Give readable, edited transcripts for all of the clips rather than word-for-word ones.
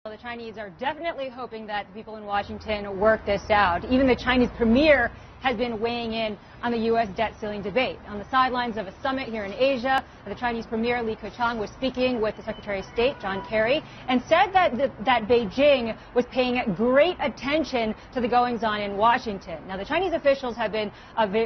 The Chinese are definitely hoping that the people in Washington work this out. Even the Chinese premier has been weighing in on the U.S. debt ceiling debate. On the sidelines of a summit here in Asia, the Chinese premier Li Keqiang was speaking with the Secretary of State, John Kerry, and said that Beijing was paying great attention to the goings-on in Washington. Now, the Chinese officials have been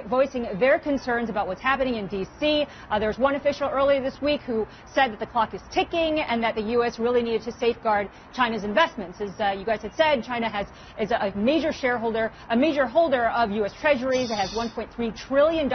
voicing their concerns about what's happening in D.C. There was one official earlier this week who said that the clock is ticking and that the U.S. really needed to safeguard China's investments. As you guys had said, China is a major shareholder, a major holder of U.S. Treasuries. It has $1.3 trillion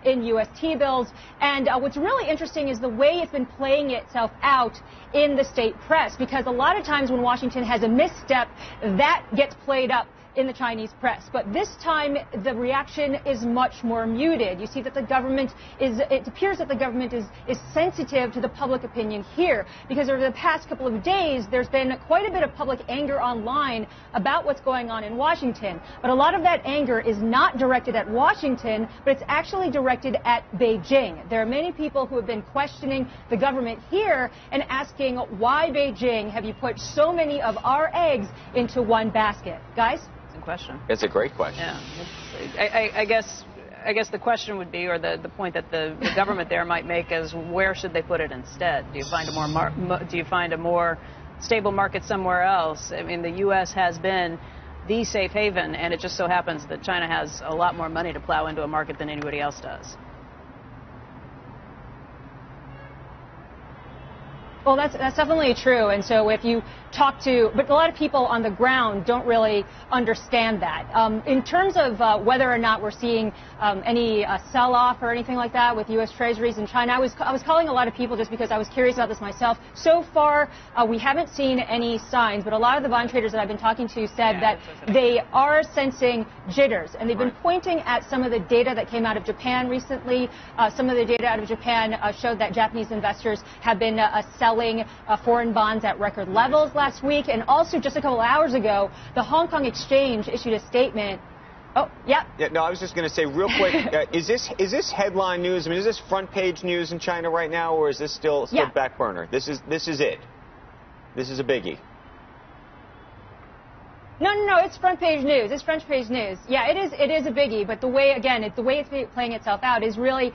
in U.S. T-bills. And what's really interesting is the way it's been playing itself out in the state press, because a lot of times when Washington has a misstep, that gets played up in the Chinese press. But this time, the reaction is much more muted. You see that the government it appears that the government is sensitive to the public opinion here, because over the past couple of days, there's been quite a bit of public anger online about what's going on in Washington. But a lot of that anger is not directed at Washington, but it's actually directed at Beijing. There are many people who have been questioning the government here and asking, why Beijing have you put so many of our eggs into one basket? Guys? Question. It's a great question. Yeah, I guess the question would be, or the point that the government there might make, is where should they put it instead? Do you find a more stable market somewhere else? I mean, the U.S. has been the safe haven, and it just so happens that China has a lot more money to plow into a market than anybody else does. Well, that's definitely true. And so if you talk to, but a lot of people on the ground don't really understand that. In terms of whether or not we're seeing any sell-off or anything like that with U.S. Treasuries in China, I was calling a lot of people just because I was curious about this myself. So far, we haven't seen any signs, but a lot of the bond traders that I've been talking to said that they are sensing jitters, and they've been pointing at some of the data that came out of Japan recently. Some of the data out of Japan showed that Japanese investors have been selling foreign bonds at record levels last week. And also, just a couple hours ago, the Hong Kong Exchange issued a statement. Oh, yeah. No, I was just going to say real quick, is this headline news? I mean, is this front page news in China right now, or is this still back burner? This is it. This is a biggie. No, it's front page news. It's front page news. Yeah, it is a biggie, but the way it's playing itself out is really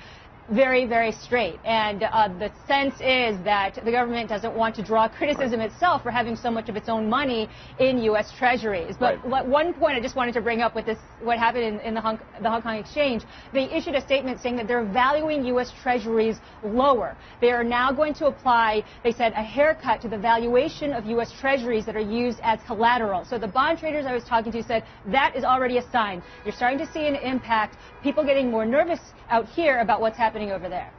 very, very straight. And the sense is that the government doesn't want to draw criticism itself for having so much of its own money in U.S. Treasuries. But one point I just wanted to bring up with this, what happened in the Hong Kong Exchange, they issued a statement saying that they're valuing U.S. Treasuries lower. They are now going to apply, they said, a haircut to the valuation of U.S. Treasuries that are used as collateral. So the bond traders I was talking to said that is already a sign. You're starting to see an impact, people getting more nervous out here about what's happening over there.